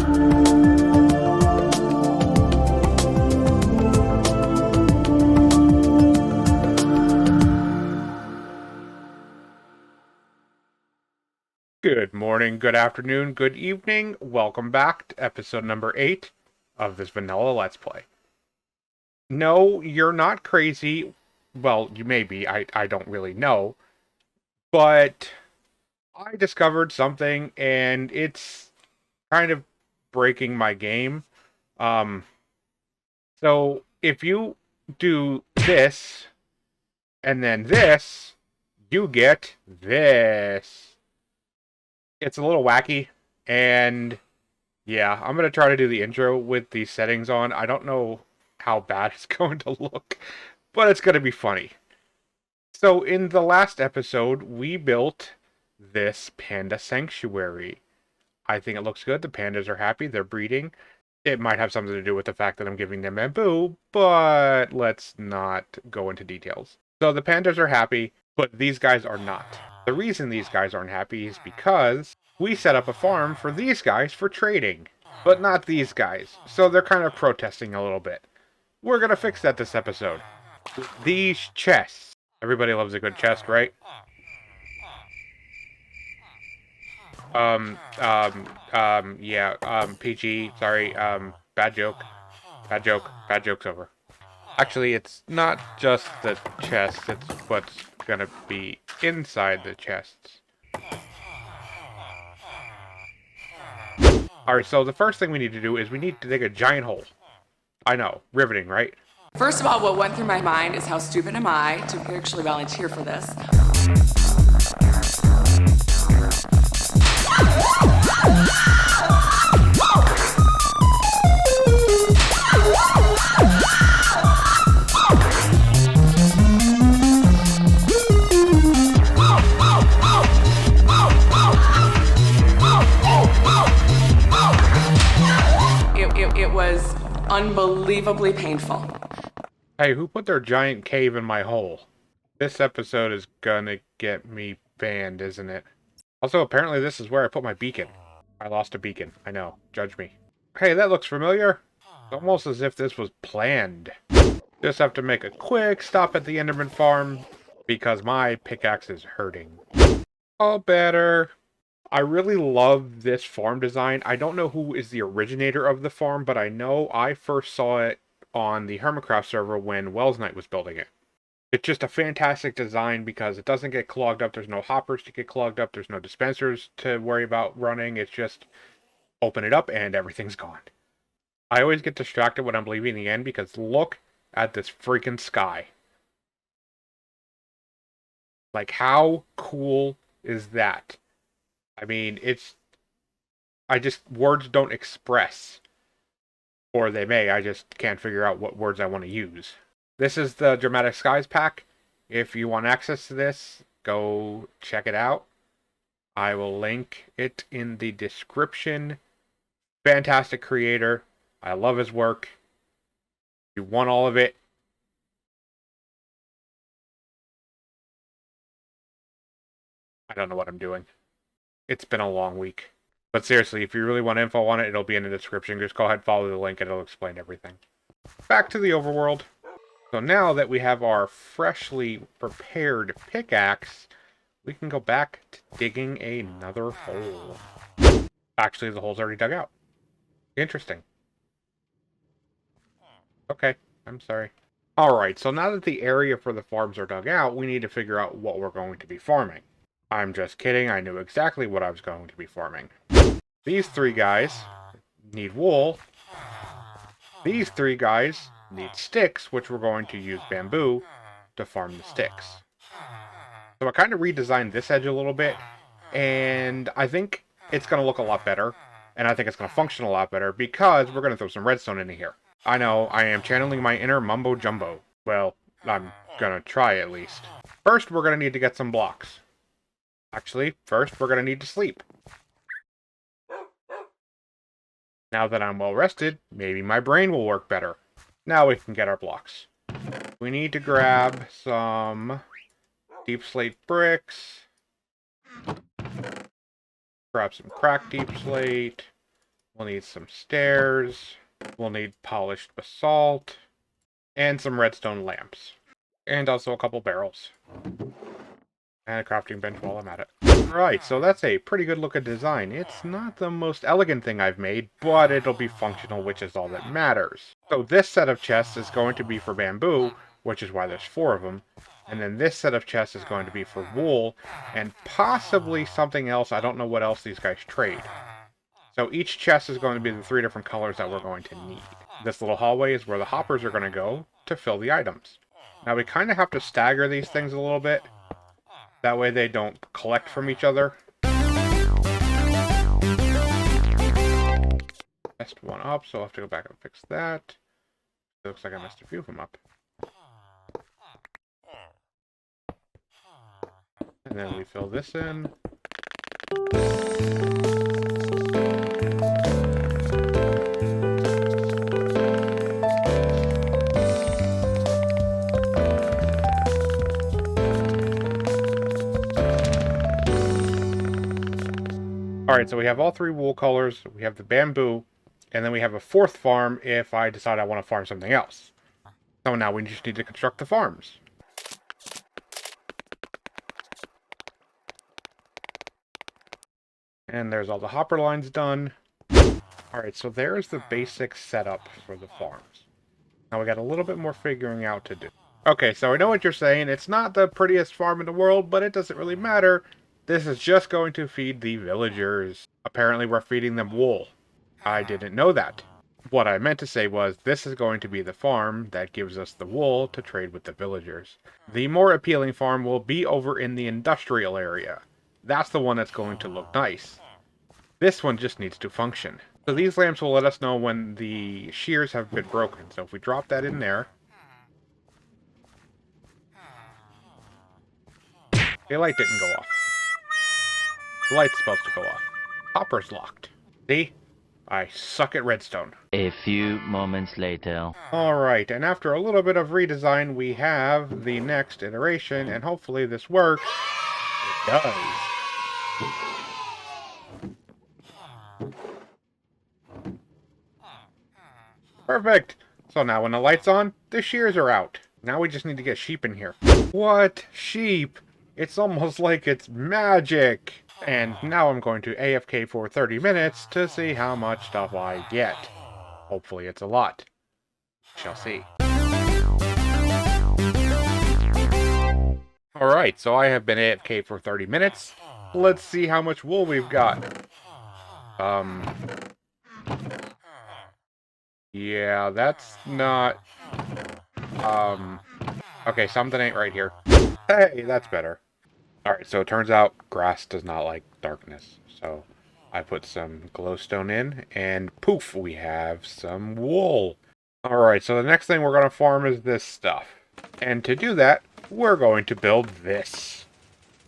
Good morning, good afternoon, good evening. Welcome back to episode number 8 of this vanilla Let's Play. No, you're not crazy. Well, you may be. I don't really know. But I discovered something, and it's kind of breaking my game. So if you do this, and then this, you get this. It's a little wacky, and yeah, I'm going to try to do the intro with these settings on. I don't know how bad it's going to look, but it's going to be funny. So in the last episode, we built this panda sanctuary. I think it looks good. The pandas are happy. They're breeding. It might have something to do with the fact that I'm giving them bamboo, but let's not go into details. So the pandas are happy, but these guys are not. The reason these guys aren't happy is because we set up a farm for these guys for trading, but not these guys. So they're kind of protesting a little bit. We're going to fix that this episode. These chests. Everybody loves a good chest, right? PG, sorry, bad joke. Bad joke's over. Actually, it's not just the chest, it's what's gonna be inside the chests. Alright, so the first thing we need to do is we need to dig a giant hole. I know, riveting, right? First of all, what went through my mind is how stupid am I to actually volunteer for this. It was unbelievably painful. Hey, who put their giant cave in my hole? This episode is gonna get me banned, isn't it? Also, apparently this is where I put my beacon. I lost a beacon. I know. Judge me. Hey, that looks familiar. It's almost as if this was planned. Just have to make a quick stop at the Enderman farm because my pickaxe is hurting. All better. I really love this farm design. I don't know who is the originator of the farm, but I know I first saw it on the Hermitcraft server when Wells Knight was building it. It's just a fantastic design because it doesn't get clogged up. There's no hoppers to get clogged up. There's no dispensers to worry about running. It's just open it up and everything's gone. I always get distracted when I'm leaving the end because look at this freaking sky. Like, how cool is that? I mean, words don't express. Or they may, I just can't figure out what words I want to use. This is the Dramatic Skies pack. If you want access to this, go check it out. I will link it in the description. Fantastic creator. I love his work. If you want all of it, I don't know what I'm doing. It's been a long week. But seriously, if you really want info on it, it'll be in the description. Just go ahead and follow the link and it'll explain everything. Back to the overworld. So now that we have our freshly prepared pickaxe, we can go back to digging another hole. Actually, the hole's already dug out. Interesting. Okay, I'm sorry. Alright, so now that the area for the farms are dug out, we need to figure out what we're going to be farming. I'm just kidding, I knew exactly what I was going to be farming. These 3 guys need wool. These 3 guys need sticks, which we're going to use bamboo to farm the sticks. So I kind of redesigned this edge a little bit, and I think it's going to look a lot better, and I think it's going to function a lot better, because we're going to throw some redstone into here. I know, I am channeling my inner mumbo-jumbo. Well, I'm going to try at least. First, we're going to need to get some blocks. Actually, first, we're going to need to sleep. Now that I'm well rested, maybe my brain will work better. Now we can get our blocks. We need to grab some deep slate bricks. Grab some cracked deep slate. We'll need some stairs. We'll need polished basalt. And some redstone lamps. And also a couple barrels. And a crafting bench while I'm at it. Right, so that's a pretty good looking design. It's not the most elegant thing I've made, but it'll be functional, which is all that matters. So this set of chests is going to be for bamboo, which is why there's 4 of them. And then this set of chests is going to be for wool, and possibly something else. I don't know what else these guys trade. So each chest is going to be the 3 different colors that we're going to need. This little hallway is where the hoppers are going to go to fill the items. Now we kind of have to stagger these things a little bit. That way they don't collect from each other. Messed one up, so I'll have to go back and fix that. It looks like I messed a few of them up. And then we fill this in. Alright, so we have all 3 wool colors, we have the bamboo, and then we have a 4th farm if I decide I want to farm something else. So now we just need to construct the farms. And there's all the hopper lines done. Alright, so there's the basic setup for the farms. Now we got a little bit more figuring out to do. Okay, so I know what you're saying. It's not the prettiest farm in the world, but it doesn't really matter. This is just going to feed the villagers. Apparently we're feeding them wool. I didn't know that. What I meant to say was this is going to be the farm that gives us the wool to trade with the villagers. The more appealing farm will be over in the industrial area. That's the one that's going to look nice. This one just needs to function. So these lamps will let us know when the shears have been broken. So if we drop that in there, the light didn't go off. The light's supposed to go off. Hopper's locked. See? I suck at redstone. A few moments later. Alright, and after a little bit of redesign, we have the next iteration, and hopefully this works. It does. Perfect! So now when the light's on, the shears are out. Now we just need to get sheep in here. What? Sheep? It's almost like it's magic! And now I'm going to AFK for 30 minutes to see how much stuff I get. Hopefully it's a lot. Shall see. Alright, so I have been AFK for 30 minutes. Let's see how much wool we've got. Yeah, that's not... Okay, something ain't right here. Hey, that's better. Alright, so it turns out grass does not like darkness. So I put some glowstone in, and poof, we have some wool. Alright, so the next thing we're going to farm is this stuff. And to do that, we're going to build this.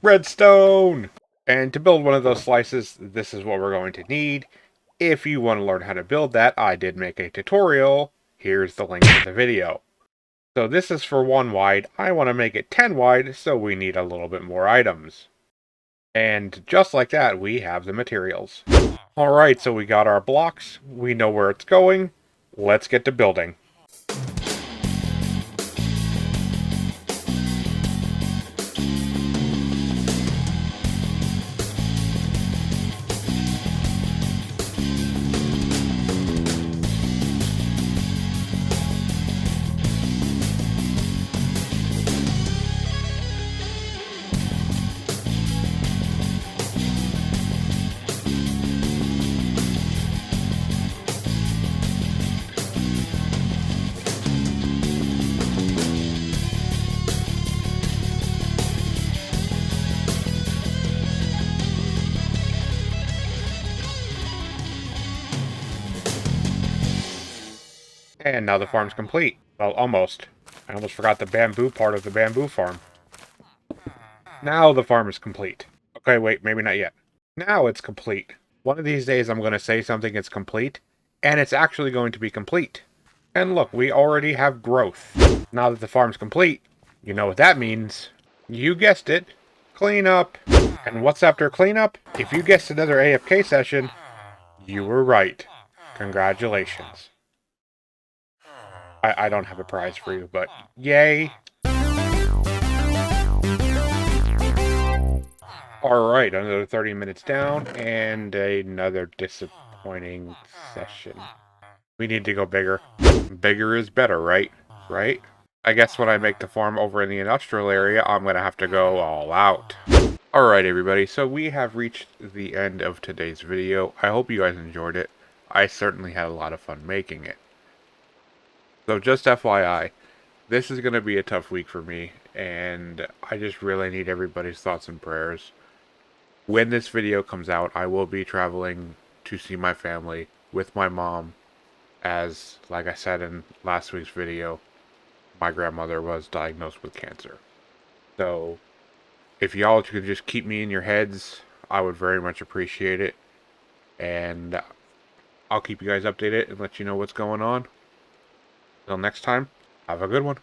Redstone! And to build one of those slices, this is what we're going to need. If you want to learn how to build that, I did make a tutorial. Here's the link to the video. So this is for 1 wide. I want to make it 10 wide, so we need a little bit more items. And just like that, we have the materials. Alright, so we got our blocks. We know where it's going. Let's get to building. And now the farm's complete. Well, almost. I almost forgot the bamboo part of the bamboo farm. Now the farm is complete. Okay, wait, maybe not yet. Now it's complete. One of these days I'm going to say something is complete, and it's actually going to be complete. And look, we already have growth. Now that the farm's complete, you know what that means. You guessed it. Cleanup. And what's after cleanup? If you guessed another AFK session, you were right. Congratulations. I don't have a prize for you, but yay! Alright, another 30 minutes down, and another disappointing session. We need to go bigger. Bigger is better, right? Right? I guess when I make the farm over in the industrial area, I'm gonna have to go all out. Alright everybody, so we have reached the end of today's video. I hope you guys enjoyed it. I certainly had a lot of fun making it. So just FYI, this is going to be a tough week for me, and I just really need everybody's thoughts and prayers. When this video comes out, I will be traveling to see my family with my mom, as, like I said in last week's video, my grandmother was diagnosed with cancer. So, if y'all could just keep me in your heads, I would very much appreciate it. And I'll keep you guys updated and let you know what's going on. Till next time, have a good one.